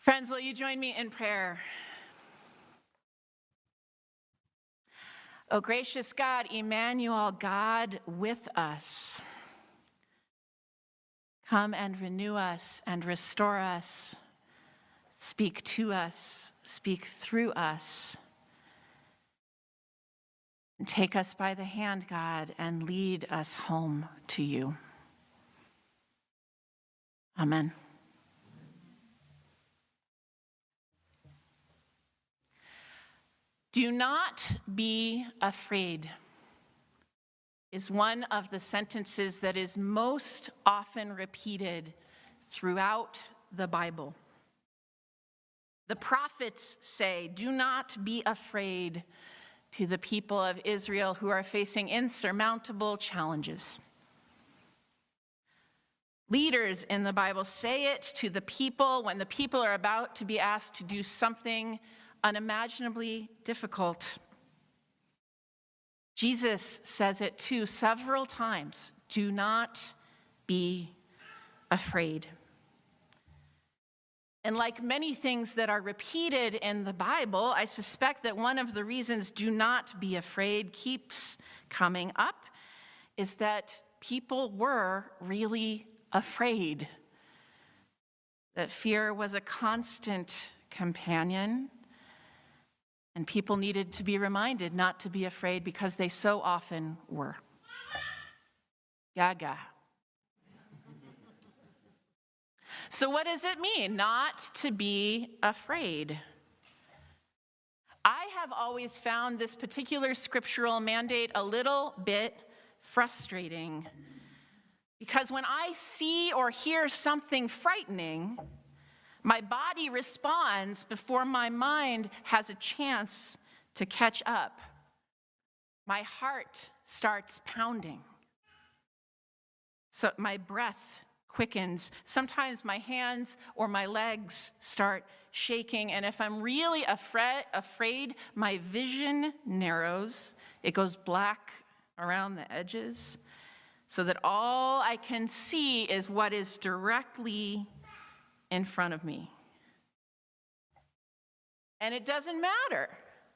Friends, will you join me in prayer? O gracious God, Emmanuel, God with us, come and renew us and restore us. Speak to us, speak through us. Take us by the hand, God, and lead us home to you. Amen. Do not be afraid is one of the sentences that is most often repeated throughout the Bible. The prophets say, do not be afraid to the people of Israel who are facing insurmountable challenges. Leaders in the Bible say it to the people when the people are about to be asked to do something unimaginably difficult. Jesus says it too several times. Do not be afraid. And like many things that are repeated in the Bible, I suspect that one of the reasons do not be afraid keeps coming up is that people were really afraid. That fear was a constant companion. And people needed to be reminded not to be afraid because they so often were. Gaga. So what does it mean not to be afraid? I have always found this particular scriptural mandate a little bit frustrating because when I see or hear something frightening, my body responds before my mind has a chance to catch up. My heart starts pounding. So my breath quickens. Sometimes my hands or my legs start shaking. And if I'm really afraid, my vision narrows. It goes black around the edges so that all I can see is what is directly in front of me. And it doesn't matter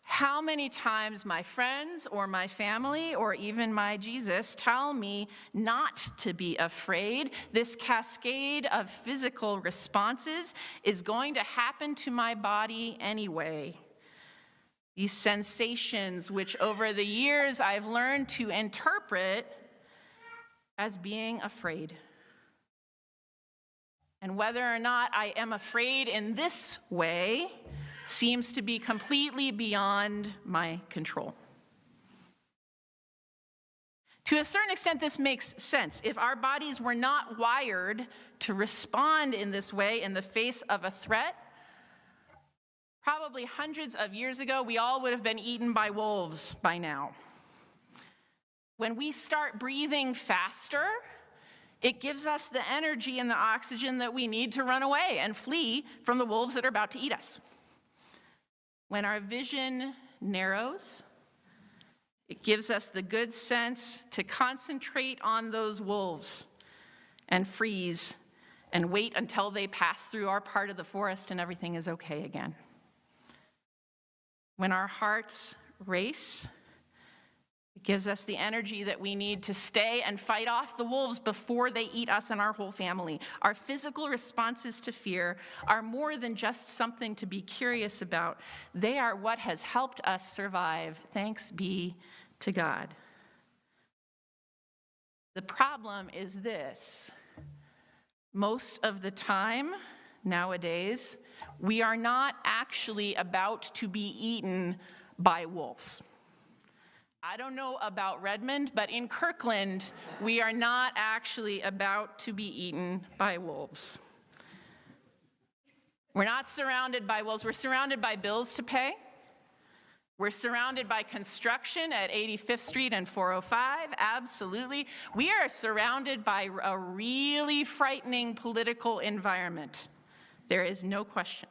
how many times my friends or my family or even my Jesus tell me not to be afraid. This cascade of physical responses is going to happen to my body anyway. These sensations, which over the years I've learned to interpret as being afraid. And whether or not I am afraid in this way seems to be completely beyond my control. To a certain extent, this makes sense. If our bodies were not wired to respond in this way in the face of a threat, probably hundreds of years ago, we all would have been eaten by wolves by now. When we start breathing faster, it gives us the energy and the oxygen that we need to run away and flee from the wolves that are about to eat us. When our vision narrows, it gives us the good sense to concentrate on those wolves and freeze and wait until they pass through our part of the forest and everything is okay again. When our hearts race, it gives us the energy that we need to stay and fight off the wolves before they eat us and our whole family. Our physical responses to fear are more than just something to be curious about. They are what has helped us survive. Thanks be to God. The problem is this. Most of the time, nowadays, we are not actually about to be eaten by wolves. I don't know about Redmond, but in Kirkland, we are not actually about to be eaten by wolves. We're not surrounded by wolves. We're surrounded by bills to pay. We're surrounded by construction at 85th Street and 405, absolutely. We are surrounded by a really frightening political environment. There is no question.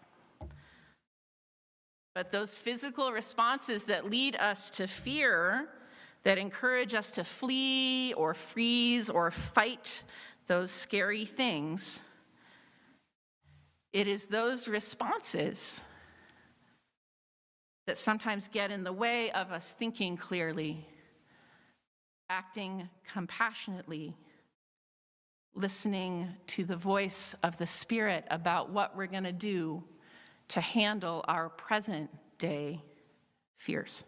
But those physical responses that lead us to fear, that encourage us to flee or freeze or fight those scary things, It is those responses that sometimes get in the way of us thinking clearly, acting compassionately, listening to the voice of the Spirit about what we're going to do to handle our present day fears.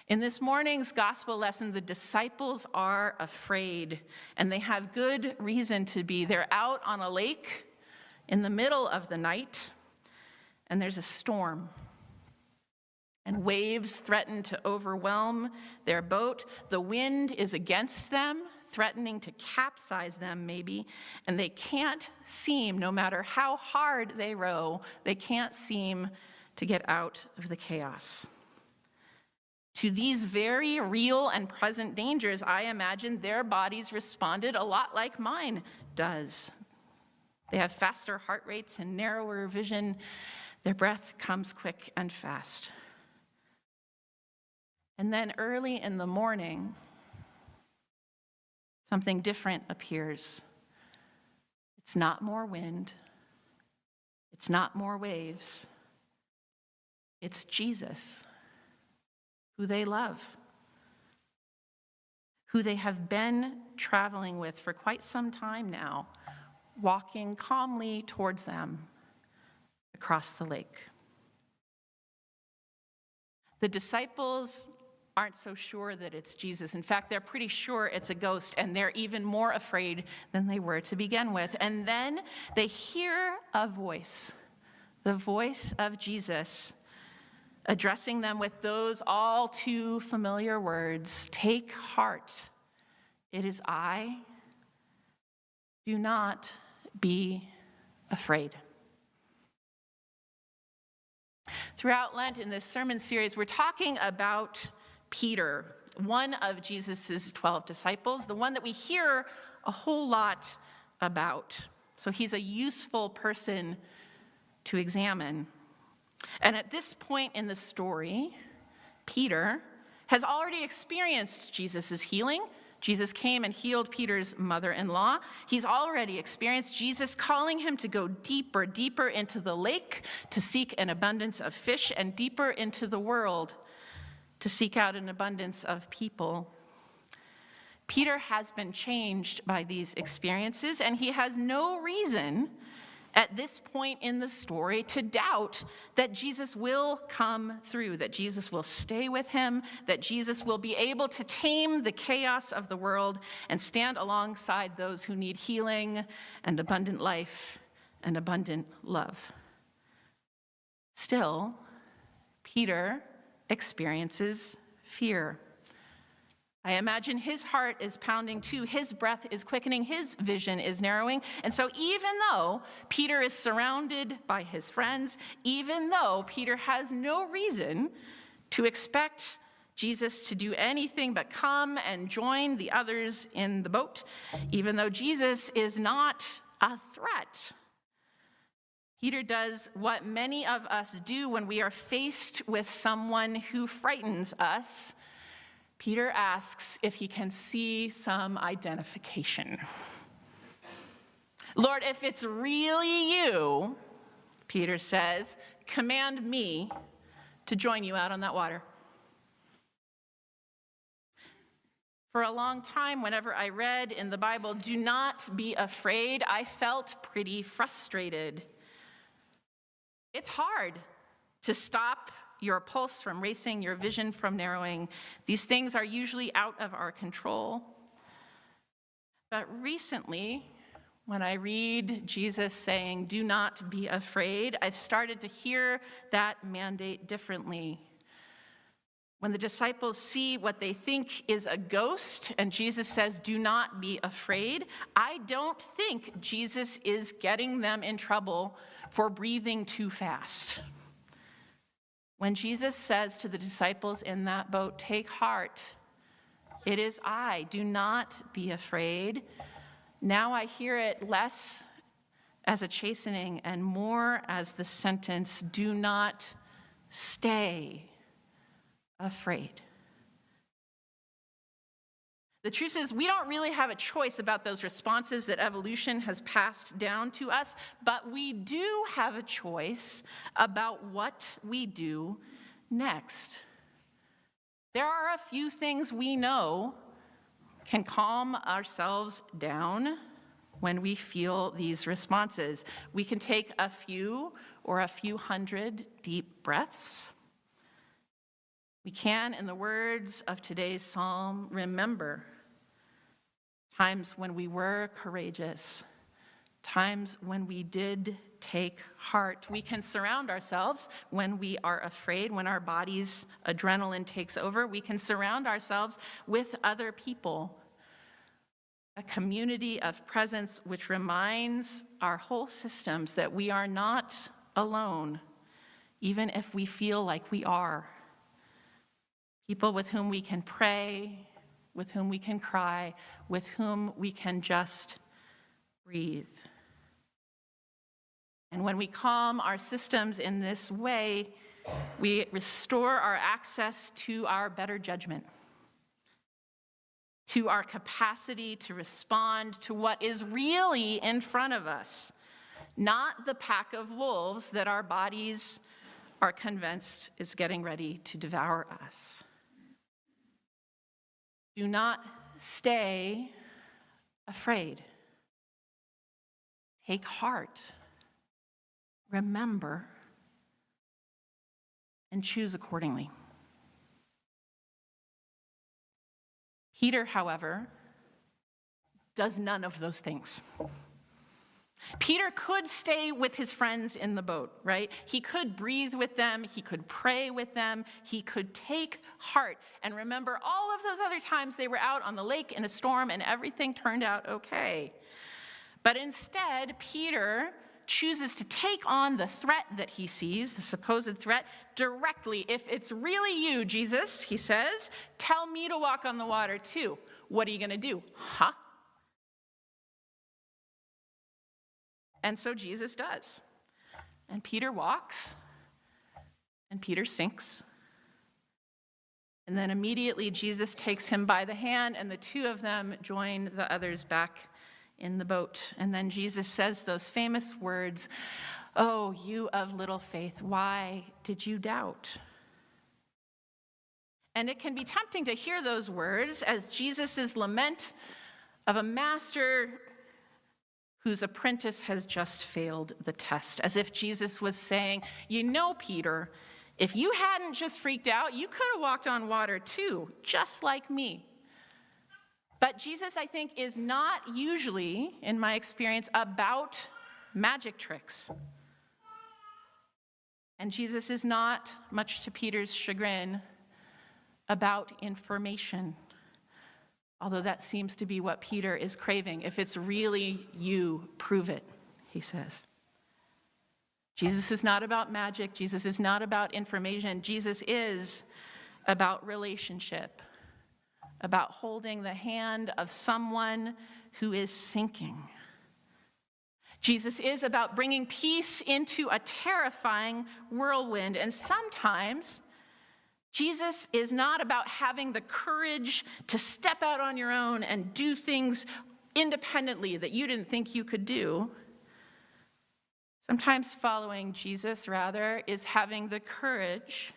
In this morning's gospel lesson, the disciples are afraid, and they have good reason to be. They're out on a lake in the middle of the night, and there's a storm. And waves threaten to overwhelm their boat. The wind is against them, threatening to capsize them maybe, and they can't seem, no matter how hard they row, they can't seem to get out of the chaos. To these very real and present dangers, I imagine their bodies responded a lot like mine does. They have faster heart rates and narrower vision. Their breath comes quick and fast. And then early in the morning, something different appears. It's not more wind. It's not more waves. It's Jesus, who they love, who they have been traveling with for quite some time now, walking calmly towards them across the lake. The disciples aren't so sure that it's Jesus. In fact, they're pretty sure it's a ghost, and they're even more afraid than they were to begin with. And then they hear a voice, the voice of Jesus, addressing them with those all too familiar words, "Take heart, it is I. Do not be afraid." Throughout Lent, in this sermon series, we're talking about Peter, one of Jesus' 12 disciples, the one that we hear a whole lot about. So he's a useful person to examine. And at this point in the story, Peter has already experienced Jesus' healing. Jesus came and healed Peter's mother-in-law. He's already experienced Jesus calling him to go deeper, deeper into the lake to seek an abundance of fish, and deeper into the world to seek out an abundance of people. Peter has been changed by these experiences, and he has no reason at this point in the story to doubt that Jesus will come through, that Jesus will stay with him, that Jesus will be able to tame the chaos of the world and stand alongside those who need healing and abundant life and abundant love. Still, Peter experiences fear. I imagine his heart is pounding too, his breath is quickening, his vision is narrowing. And so even though Peter is surrounded by his friends, even though Peter has no reason to expect Jesus to do anything but come and join the others in the boat, even though Jesus is not a threat, Peter does what many of us do when we are faced with someone who frightens us. Peter asks if he can see some identification. "Lord, if it's really you," Peter says, "command me to join you out on that water." For a long time, whenever I read in the Bible, "Do not be afraid," I felt pretty frustrated. It's hard to stop your pulse from racing, your vision from narrowing. These things are usually out of our control. But recently, when I read Jesus saying, "Do not be afraid," I've started to hear that mandate differently. When the disciples see what they think is a ghost and Jesus says, "Do not be afraid," I don't think Jesus is getting them in trouble for breathing too fast. When Jesus says to the disciples in that boat, "Take heart, it is I, do not be afraid," now I hear it less as a chastening and more as the sentence, "Do not stay afraid." The truth is, we don't really have a choice about those responses that evolution has passed down to us, but we do have a choice about what we do next. There are a few things we know can calm ourselves down when we feel these responses. We can take a few or a few hundred deep breaths. We can, in the words of today's psalm, remember times when we were courageous, times when we did take heart. We can surround ourselves when we are afraid, when our body's adrenaline takes over. We can surround ourselves with other people, a community of presence which reminds our whole systems that we are not alone, even if we feel like we are. People with whom we can pray, with whom we can cry, with whom we can just breathe. And when we calm our systems in this way, we restore our access to our better judgment, to our capacity to respond to what is really in front of us, not the pack of wolves that our bodies are convinced is getting ready to devour us. Do not stay afraid. Take heart. Remember and choose accordingly. Peter, however, does none of those things. Peter could stay with his friends in the boat, right? He could breathe with them. He could pray with them. He could take heart and remember all of those other times they were out on the lake in a storm and everything turned out okay. But instead, Peter chooses to take on the threat that he sees, the supposed threat, directly. If it's really you, Jesus, he says, tell me to walk on the water too. What are you going to do? Huh? And so Jesus does. And Peter walks, and Peter sinks. And then immediately Jesus takes him by the hand, and the two of them join the others back in the boat. And then Jesus says those famous words, "Oh, you of little faith, why did you doubt?" And it can be tempting to hear those words as Jesus' lament of a master whose apprentice has just failed the test, as if Jesus was saying, you know, Peter, if you hadn't just freaked out, you could have walked on water too, just like me. But Jesus, I think, is not usually, in my experience, about magic tricks. And Jesus is not, much to Peter's chagrin, about information. Although that seems to be what Peter is craving. If it's really you, prove it, he says. Jesus is not about magic. Jesus is not about information. Jesus is about relationship, about holding the hand of someone who is sinking. Jesus is about bringing peace into a terrifying whirlwind. And sometimes Jesus is not about having the courage to step out on your own and do things independently that you didn't think you could do. Sometimes following Jesus, rather, is having the courage.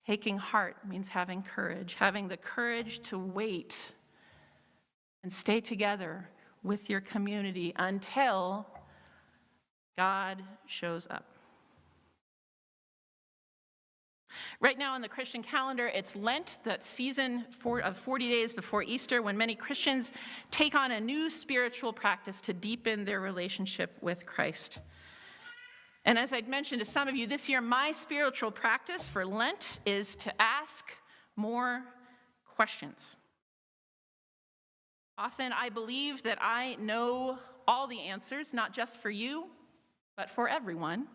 Taking heart means having the courage to wait and stay together with your community until God shows up. Right now on the Christian calendar, it's Lent, that season of 40 days before Easter, when many Christians take on a new spiritual practice to deepen their relationship with Christ. And as I'd mentioned to some of you, this year my spiritual practice for Lent is to ask more questions. Often I believe that I know all the answers, not just for you, but for everyone.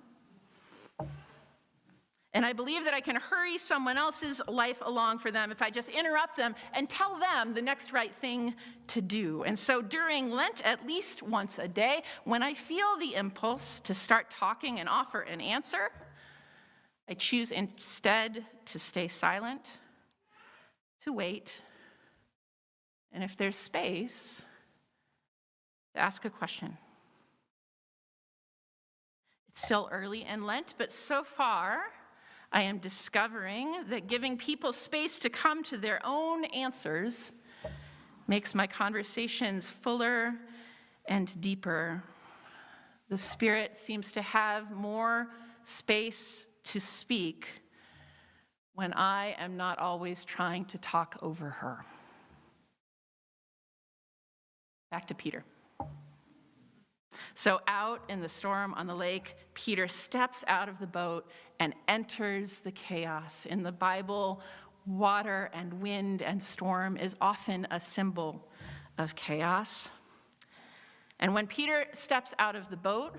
And I believe that I can hurry someone else's life along for them if I just interrupt them and tell them the next right thing to do. And so during Lent, at least once a day, when I feel the impulse to start talking and offer an answer, I choose instead to stay silent, to wait, And if there's space, to ask a question. It's still early in Lent, but so far, I am discovering that giving people space to come to their own answers makes my conversations fuller and deeper. The Spirit seems to have more space to speak when I am not always trying to talk over her. Back to Peter. So out in the storm on the lake, Peter steps out of the boat and enters the chaos. In the Bible, water and wind and storm is often a symbol of chaos. And when Peter steps out of the boat,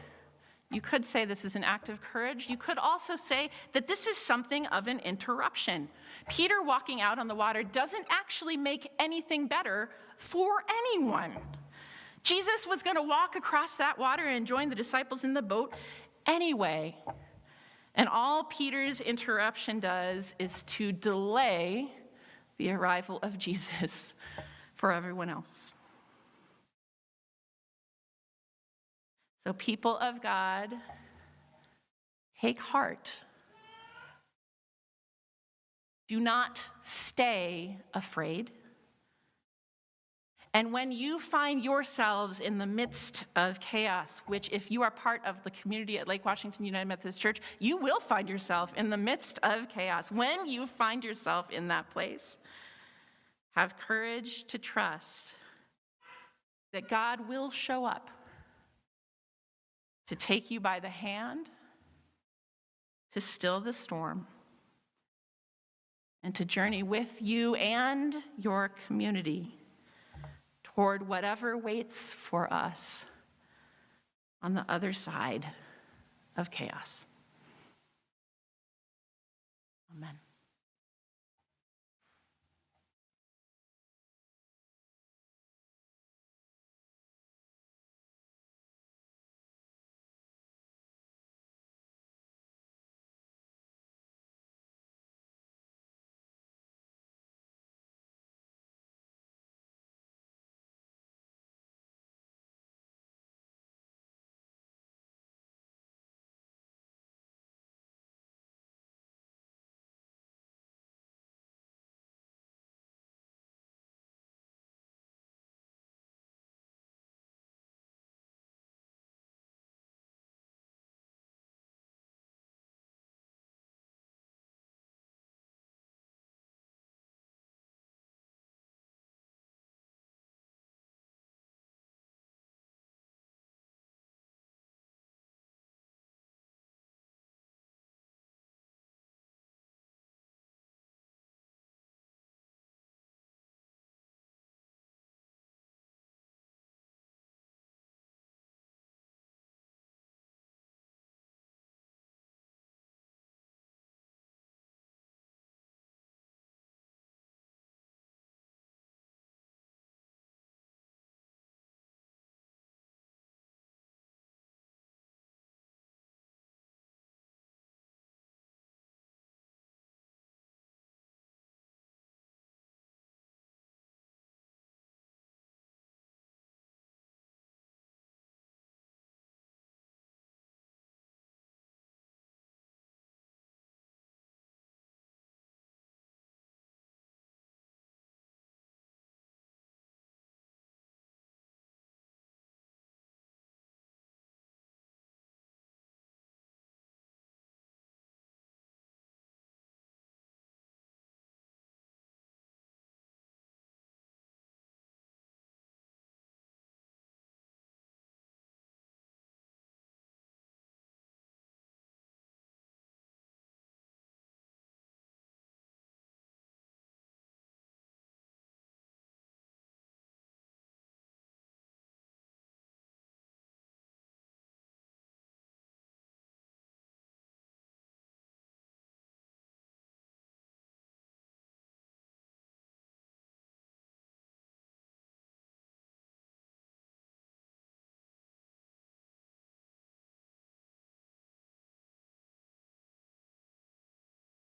you could say this is an act of courage. You could also say that this is something of an interruption. Peter walking out on the water doesn't actually make anything better for anyone. Jesus was going to walk across that water and join the disciples in the boat anyway. And all Peter's interruption does is to delay the arrival of Jesus for everyone else. So, people of God, take heart. Do not stay afraid. And when you find yourselves in the midst of chaos, which if you are part of the community at Lake Washington United Methodist Church, you will find yourself in the midst of chaos. When you find yourself in that place, have courage to trust that God will show up to take you by the hand, to still the storm, and to journey with you and your community toward whatever waits for us on the other side of chaos. Amen.